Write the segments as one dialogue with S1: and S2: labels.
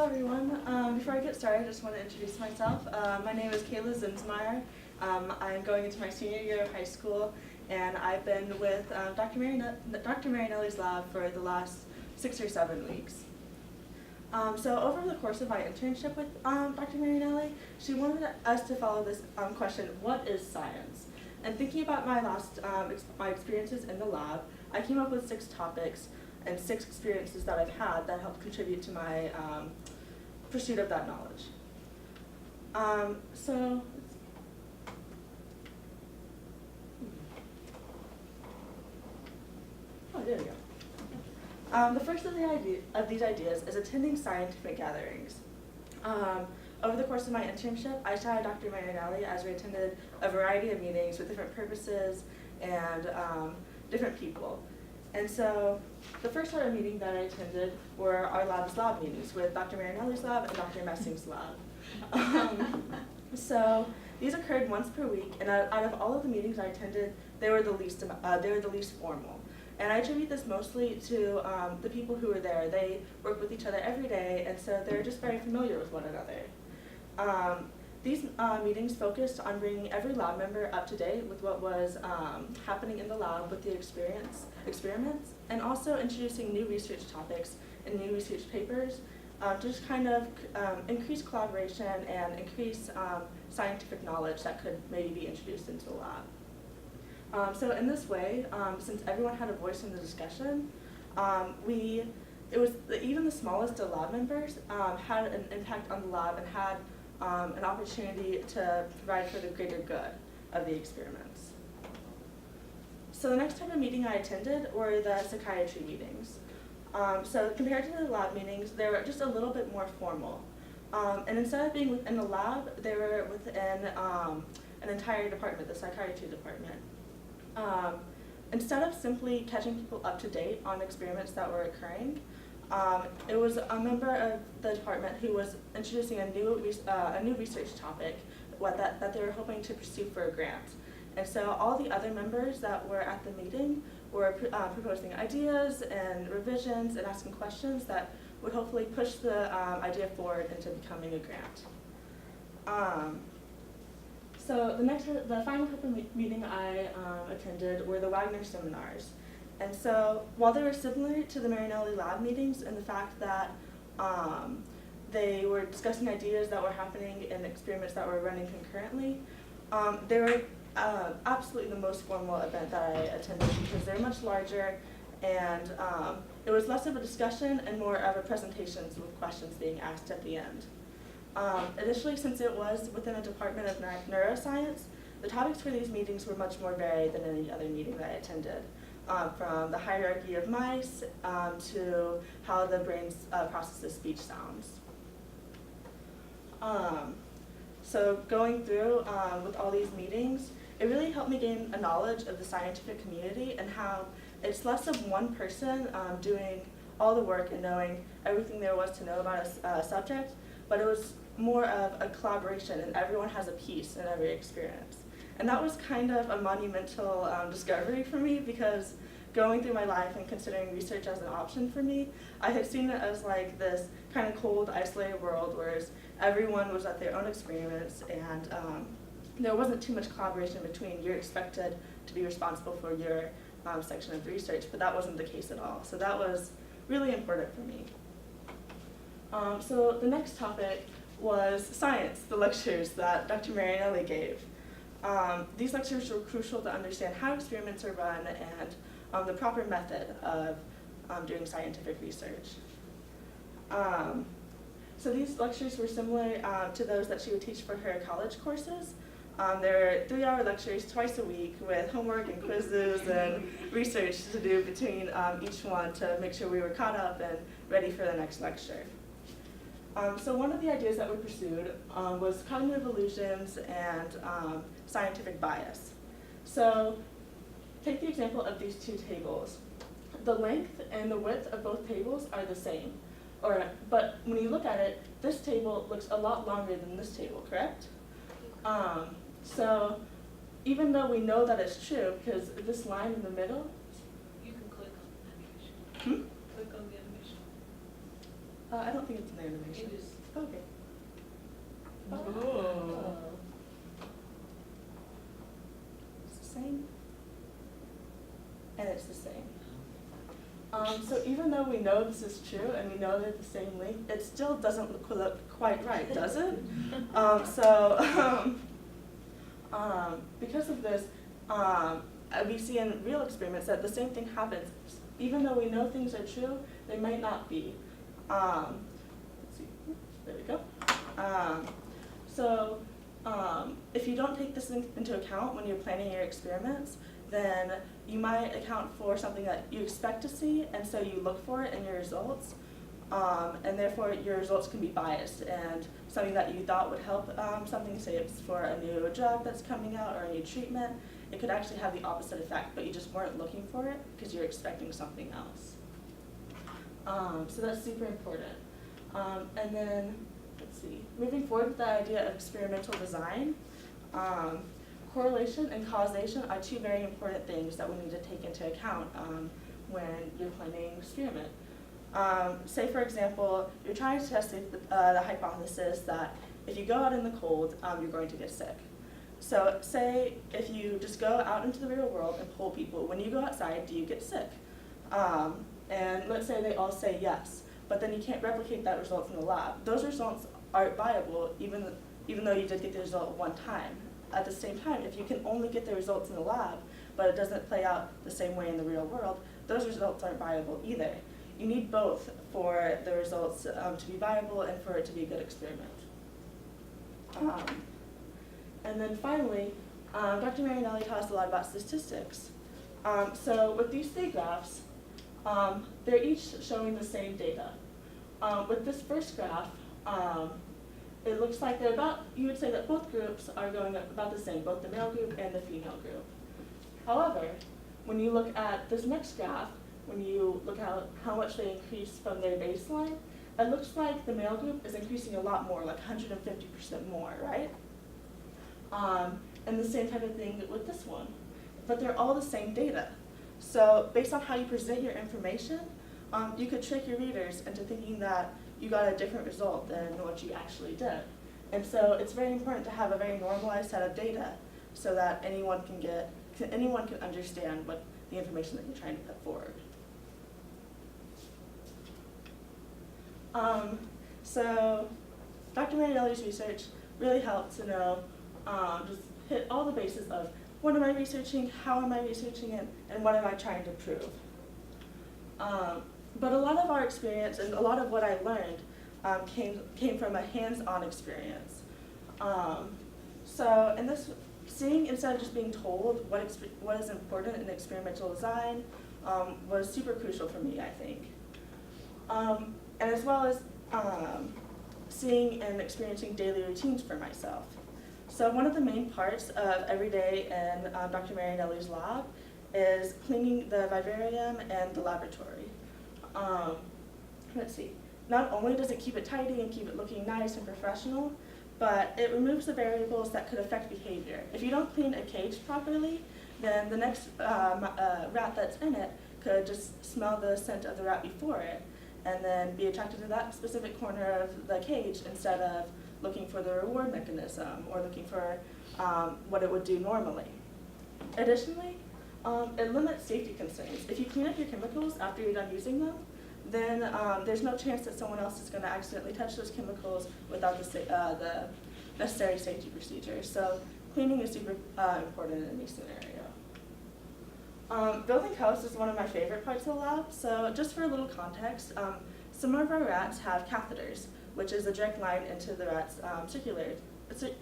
S1: everyone. Before I get started, I just want to introduce myself. My name is Kayla Zinsmeyer. I'm going into my senior year of high school, and I've been with Dr. Marinelli's lab for the last 6 or 7 weeks. So over the course of my internship with Dr. Marinelli, she wanted us to follow this question, what is science? And thinking about my experiences in the lab, I came up with 6 topics and 6 experiences that I've had that helped contribute to my pursuit of that knowledge. Oh, there we go. The first of these ideas is attending scientific gatherings. Over the course of my internship, I shadowed Dr. Marinelli as we attended a variety of meetings with different purposes and different people. And so the first sort of meeting that I attended were our lab meetings with Dr. Marinelli's lab and Dr. Messing's lab. So these occurred once per week, and out of all of the meetings I attended, they were the least formal. And I attribute this mostly to the people who were there. They work with each other every day, and so they're just very familiar with one another. These meetings focused on bringing every lab member up to date with what was happening in the lab with the experiments, and also introducing new research topics and new research papers to just kind of increase collaboration and increase scientific knowledge that could maybe be introduced into the lab. So in this way, since everyone had a voice in the discussion, even the smallest of lab members had an impact on the lab and had an opportunity to provide for the greater good of the experiments. So the next type of meeting I attended were the psychiatry meetings. So compared to the lab meetings, they were just a little bit more formal. And instead of being within the lab, they were within an entire department, the psychiatry department. Instead of simply catching people up to date on experiments that were occurring, it was a member of the department who was introducing a new research topic that they were hoping to pursue for a grant. And so all the other members that were at the meeting were proposing ideas and revisions and asking questions that would hopefully push the idea forward into becoming a grant. So the final type of meeting I attended were the Wagner seminars. And so while they were similar to the Marinelli lab meetings in the fact that they were discussing ideas that were happening in experiments that were running concurrently, they were absolutely the most formal event that I attended because they're much larger, and it was less of a discussion and more of a presentations with questions being asked at the end. Additionally, since it was within a department of neuroscience, the topics for these meetings were much more varied than any other meeting that I attended, from the hierarchy of mice to how the brain processes speech sounds. So going through with all these meetings, it really helped me gain a knowledge of the scientific community and how it's less of one person doing all the work and knowing everything there was to know about a subject, but it was more of a collaboration and everyone has a piece in every experience. And that was kind of a monumental discovery for me because going through my life and considering research as an option for me, I had seen it as like this kind of cold, isolated world where everyone was at their own experiments and there wasn't too much collaboration between you're expected to be responsible for your section of research, but that wasn't the case at all. So that was really important for me. So the next topic was science, the lectures that Dr. Marinelli gave. These lectures were crucial to understand how experiments are run and the proper method of doing scientific research. So these lectures were similar to those that she would teach for her college courses. There were 3-hour lectures twice a week with homework and quizzes and research to do between each one to make sure we were caught up and ready for the next lecture. So one of the ideas that we pursued was cognitive illusions and scientific bias. So take the example of these 2 tables. The length and the width of both tables are the same, but when you look at it, this table looks a lot longer than this table, correct? So even though we know that it's true, because this line in the middle.
S2: You can click on the animation. Click on the animation.
S1: I don't think it's an animation. Okay.
S2: Oh.
S1: It's the same. And it's the same. So even though we know this is true and we know they're the same length, it still doesn't look quite right, does it? Because of this, we see in real experiments that the same thing happens. Even though we know things are true, they might not be. Let's see, there we go. If you don't take this into account when you're planning your experiments, then you might account for something that you expect to see, and so you look for it in your results, and therefore your results can be biased, and something that you thought would help something, say it's for a new drug that's coming out or a new treatment, it could actually have the opposite effect, but you just weren't looking for it because you're expecting something else. So that's super important. And then, let's see, moving forward with the idea of experimental design, correlation and causation are two very important things that we need to take into account when you're planning an experiment. Say, for example, you're trying to test the hypothesis that if you go out in the cold, you're going to get sick. So say if you just go out into the real world and poll people, when you go outside, do you get sick? And let's say they all say yes, but then you can't replicate that result in the lab. Those results aren't viable even though you did get the result one time. At the same time, if you can only get the results in the lab, but it doesn't play out the same way in the real world, those results aren't viable either. You need both for the results to be viable and for it to be a good experiment. And then finally, Dr. Marinelli taught us a lot about statistics. So with these three graphs, they're each showing the same data. With this first graph, it looks like they're you would say that both groups are going about the same, both the male group and the female group. However, when you look at this next graph, when you look at how much they increase from their baseline, it looks like the male group is increasing a lot more, like 150% more, right? And the same type of thing with this one. But they're all the same data. So based on how you present your information, you could trick your readers into thinking that you got a different result than what you actually did. And so it's very important to have a very normalized set of data so that anyone can understand what the information that you're trying to put forward. So Dr. Marinelli's research really helped to know, just hit all the bases of what am I researching, how am I researching it, and what am I trying to prove. But a lot of our experience and a lot of what I learned came from a hands-on experience. So in this, seeing instead of just being told what is important in experimental design was super crucial for me, I think. And as well as seeing and experiencing daily routines for myself. So one of the main parts of every day in Dr. Marinelli's lab is cleaning the vivarium and the laboratory. Let's see, not only does it keep it tidy and keep it looking nice and professional, but it removes the variables that could affect behavior. If you don't clean a cage properly, then the next rat that's in it could just smell the scent of the rat before it and then be attracted to that specific corner of the cage instead of looking for the reward mechanism or looking for what it would do normally. Additionally, it limits safety concerns. If you clean up your chemicals after you're done using them, then there's no chance that someone else is going to accidentally touch those chemicals without the necessary safety procedures. So cleaning is super important in any scenario. Building house is one of my favorite parts of the lab. So just for a little context, some of our rats have catheters, which is a direct line into the rat's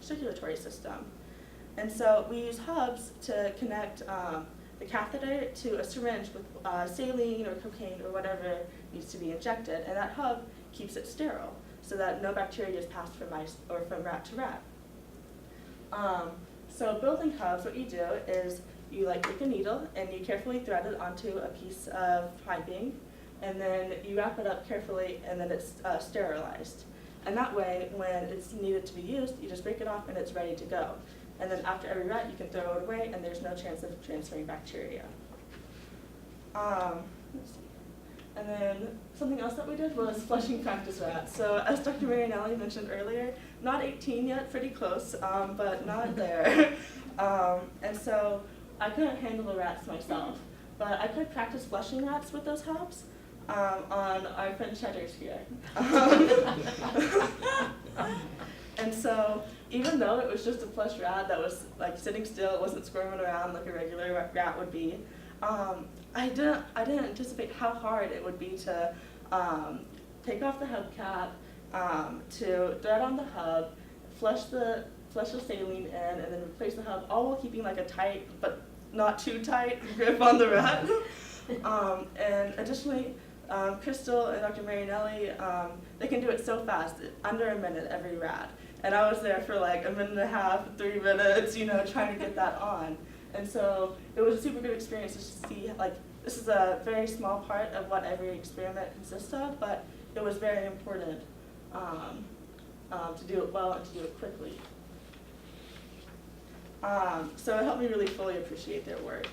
S1: circulatory system. And so we use hubs to connect the catheter to a syringe with saline or cocaine or whatever needs to be injected, and that hub keeps it sterile so that no bacteria is passed from mice or from rat to rat. So building hubs, what you do is you take a needle and you carefully thread it onto a piece of piping, and then you wrap it up carefully, and then it's sterilized. And that way, when it's needed to be used, you just break it off and it's ready to go. And then after every rat, you can throw it away, and there's no chance of transferring bacteria. Let's see. And then something else that we did was flushing practice rats. So as Dr. Marinelli mentioned earlier, not 18 yet, pretty close, but not there. And so I couldn't handle the rats myself, but I could practice flushing rats with those helps on our friend Cheddar's here. And so even though it was just a flush rat that was like sitting still, it wasn't squirming around like a regular rat would be, I didn't anticipate how hard it would be to take off the hubcap, to thread on the hub, flush the saline in, and then replace the hub, all while keeping like a tight but not too tight grip on the rat. And additionally, Crystal and Dr. Marinelli, they can do it so fast, under a minute every rat. And I was there for like a minute and a half, 3 minutes, trying to get that on. And so it was a super good experience just to see, like, this is a very small part of what every experiment consists of, but it was very important to do it well and to do it quickly. So it helped me really fully appreciate their work.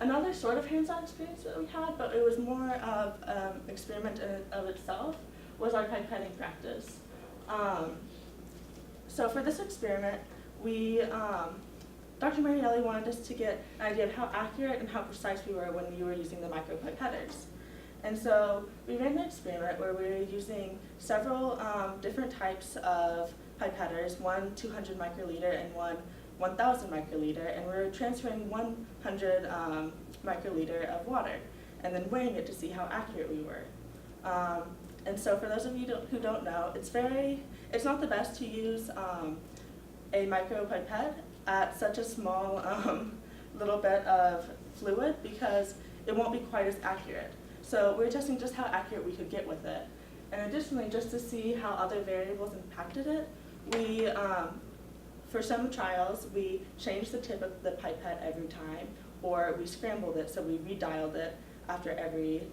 S1: Another sort of hands-on experience that we had, but it was more of an experiment in and of itself, was our pipetting practice. So for this experiment, Dr. Marinelli wanted us to get an idea of how accurate and how precise we were when we were using the micropipetters. And so we ran an experiment where we were using several different types of pipetters, one 200 microliter and one 1,000 microliter, and we were transferring 100 microliter of water and then weighing it to see how accurate we were. And so for those of you who don't know, it's not the best to use a micropipette at such a small little bit of fluid because it won't be quite as accurate. So we were testing just how accurate we could get with it. And additionally, just to see how other variables impacted it, we, for some trials, we changed the tip of the pipette every time, or we scrambled it, so we redialed it after every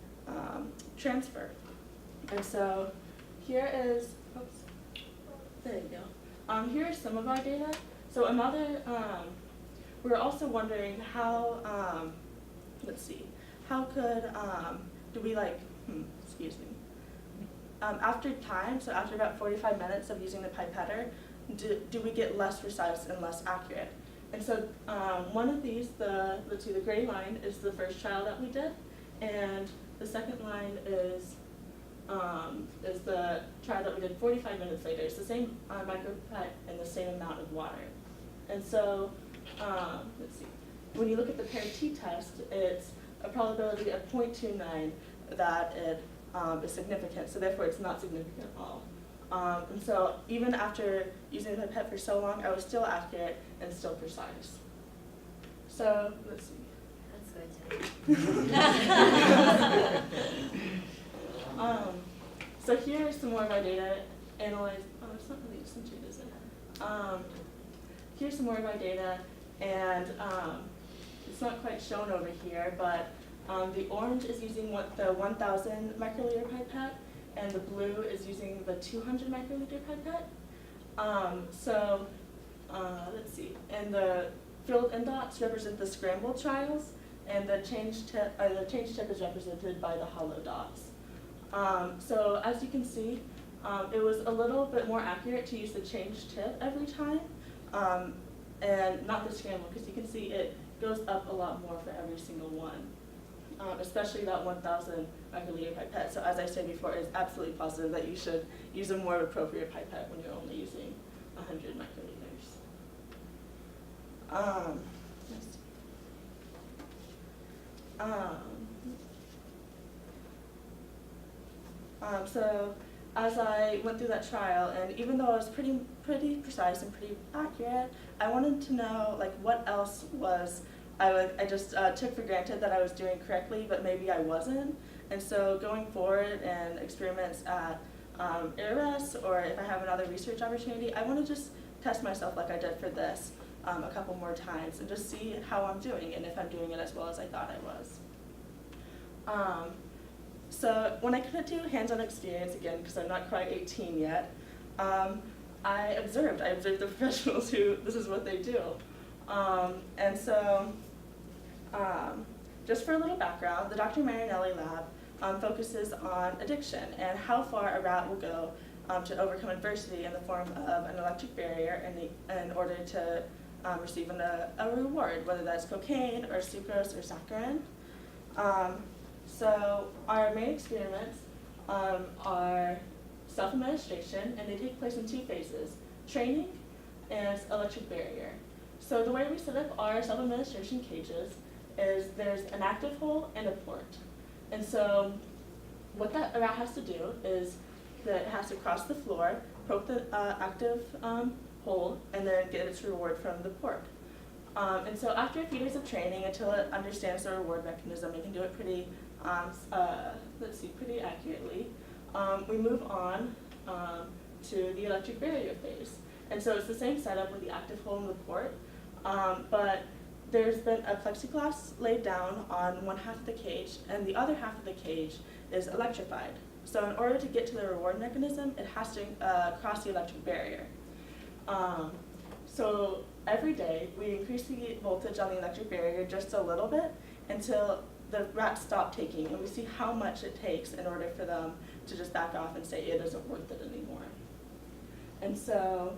S1: transfer. And so here is, there you go. Here are some of our data. So we were also wondering how, how could, do we excuse me. After time, so after about 45 minutes of using the pipetter, do we get less precise and less accurate? And so one of these, the gray line is the first trial that we did, and the second line is the trial that we did 45 minutes later. It's the same micropipette and the same amount of water. And so, when you look at the pair t-test, it's a probability of 0.29 that it is significant, so therefore it's not significant at all. And so even after using the pipette for so long, I was still accurate and still precise. So, let's see.
S2: That's good.
S1: So here is some more of our data analyzed. Oh, it's not really essential, is it? Here's some more of our data, and it's not quite shown over here, but the orange is using the 1,000 microliter pipette, and the blue is using the 200 microliter pipette. Let's see, and the filled in dots represent the scrambled trials, and the change tip is represented by the hollow dots. So as you can see, it was a little bit more accurate to use the change tip every time, and not the scramble, because you can see it goes up a lot more for every single one, especially that 1,000 microliter pipette. So as I said before, it's absolutely positive that you should use a more appropriate pipette when you're only using 100 microliters. Let's see. So as I went through that trial, and even though I was pretty precise and pretty accurate, I wanted to know what else was I just took for granted that I was doing correctly, but maybe I wasn't. And so going forward and experiments at ARS, or if I have another research opportunity, I want to just test myself like I did for this a couple more times and just see how I'm doing and if I'm doing it as well as I thought I was. So when I couldn't do hands-on experience again, because I'm not quite 18 yet, I observed the professionals who this is what they do. And so just for a little background, the Dr. Marinelli lab focuses on addiction and how far a rat will go to overcome adversity in the form of an electric barrier in order to receive a reward, whether that's cocaine or sucrose or saccharin. So our main experiments are self-administration, and they take place in 2 phases, training and electric barrier. So the way we set up our self-administration cages is there's an active hole and a port. And so what that rat has to do is that it has to cross the floor, poke the active hole, and then get its reward from the port. And so after a few days of training, until it understands the reward mechanism, it can do it pretty, pretty accurately. We move on to the electric barrier phase. And so it's the same setup with the active hole and the port, but there's been a plexiglass laid down on one half of the cage, and the other half of the cage is electrified. So in order to get to the reward mechanism, it has to cross the electric barrier. So every day, we increase the voltage on the electric barrier just a little bit until the rats stop taking, and we see how much it takes in order for them to just back off and say it isn't worth it anymore. And so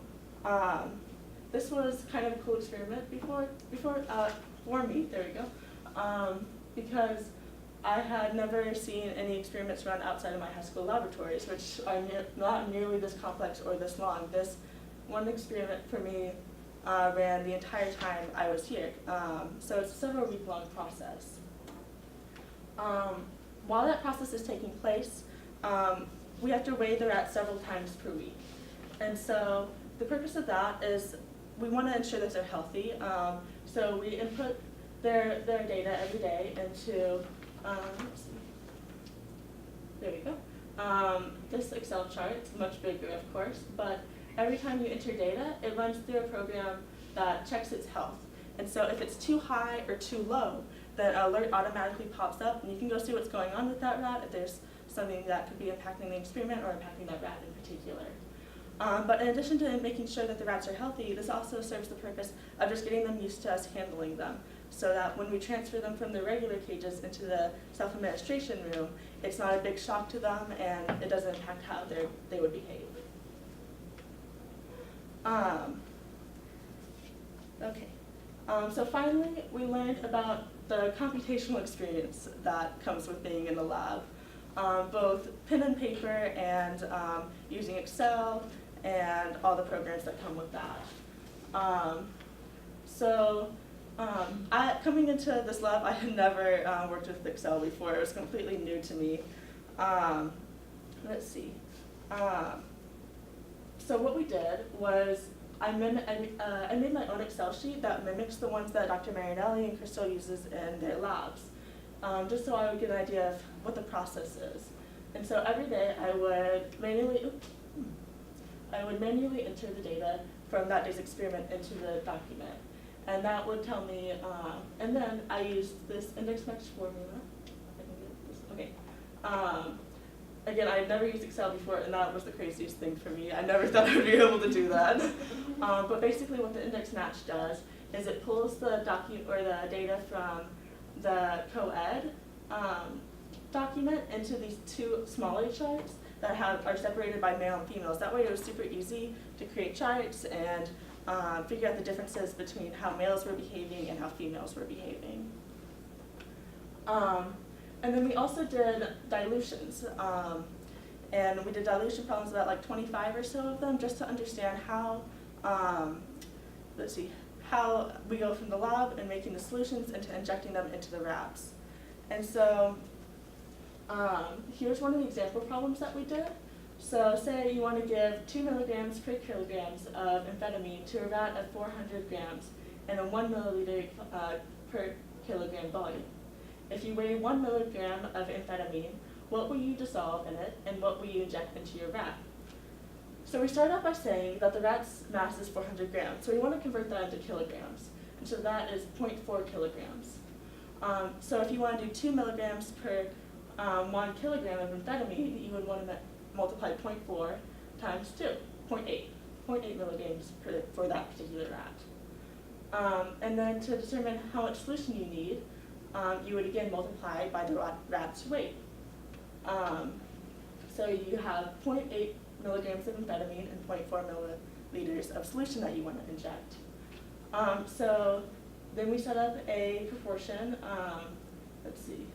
S1: this was kind of a cool experiment for me, there we go, because I had never seen any experiments run outside of my high school laboratories, which are not nearly this complex or this long. This one experiment for me ran the entire time I was here. So it's a several week-long process. While that process is taking place, we have to weigh the rats several times per week. And so the purpose of that is we want to ensure that they're healthy. So we input their data every day into, let's see, there we go. This Excel chart, it's much bigger of course, but every time you enter data, it runs through a program that checks its health. And so if it's too high or too low, the alert automatically pops up, and you can go see what's going on with that rat, if there's something that could be impacting the experiment or impacting that rat in particular. But in addition to making sure that the rats are healthy, this also serves the purpose of just getting them used to us handling them, so that when we transfer them from the regular cages into the self-administration room, it's not a big shock to them and it doesn't impact how they would behave. So finally, we learned about the computational experience that comes with being in the lab, both pen and paper and using Excel and all the programs that come with that. Coming into this lab, I had never worked with Excel before. It was completely new to me. Let's see. So what we did was I made my own Excel sheet that mimics the ones that Dr. Marinelli and Crystal uses in their labs, just so I would get an idea of what the process is. And so every day I would manually enter the data from that day's experiment into the document. And that would tell me, and then I used this index match formula. I can get this, okay. Again, I had never used Excel before, and that was the craziest thing for me. I never thought I would be able to do that. But basically what the index match does is it pulls the document or the data from the co-ed document into these 2 smaller charts that are separated by male and females. That way it was super easy to create charts and figure out the differences between how males were behaving and how females were behaving. And then we also did dilutions, and we did dilution problems, about like 25 or so of them, just to understand how, how we go from the lab and making the solutions into injecting them into the rats. And so here's one of the example problems that we did. So say you want to give 2 milligrams per kilograms of amphetamine to a rat of 400 grams and a 1 milliliter per kilogram volume. If you weigh 1 milligram of amphetamine, what will you dissolve in it and what will you inject into your rat? So we start out by saying that the rat's mass is 400 grams, so we want to convert that into kilograms. And so that is 0.4 kilograms. So if you want to do 2 milligrams per 1 kilogram of amphetamine, you would want to multiply 0.4 times 2, 0.8 milligrams for that particular rat. And then to determine how much solution you need, you would again multiply by the rat's weight. So you have 0.8 milligrams of amphetamine and 0.4 milliliters of solution that you want to inject. So then we set up a proportion. Let's see.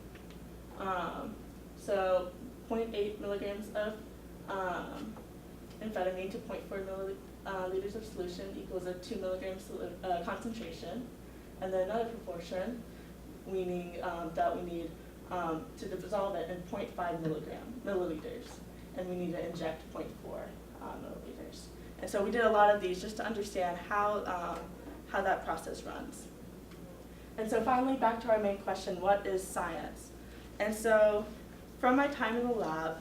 S1: So 0.8 milligrams of amphetamine to 0.4 milliliters of solution equals a 2 milligrams concentration. And then another proportion, meaning that we need to dissolve it in 0.5 milliliters, and we need to inject 0.4 milliliters. And so we did a lot of these just to understand how that process runs. And so finally, back to our main question, what is science? And so from my time in the lab,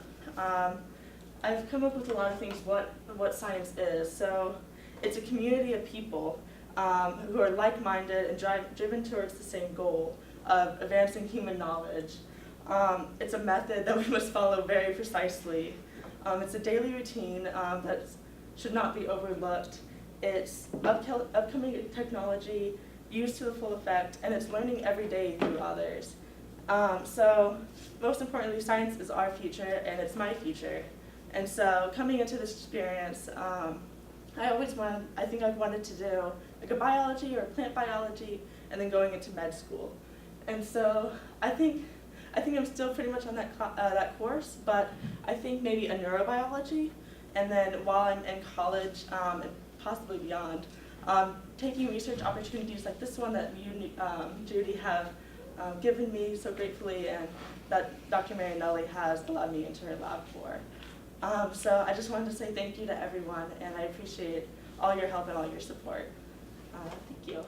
S1: I've come up with a lot of things what science is. So it's a community of people who are like-minded and driven towards the same goal of advancing human knowledge. It's a method that we must follow very precisely. It's a daily routine that should not be overlooked. It's upcoming technology used to the full effect, and it's learning every day through others. So most importantly, science is our future, and it's my future. And so coming into this experience, I think I've wanted to do like a biology or plant biology, and then going into med school. And so I think I'm still pretty much on that course, but I think maybe a neurobiology, and then while I'm in college and possibly beyond, taking research opportunities like this one that you, Judy, have given me so gratefully, and that Dr. Marinelli has allowed me into her lab for. So I just wanted to say thank you to everyone, and I appreciate all your help and all your support. Thank you.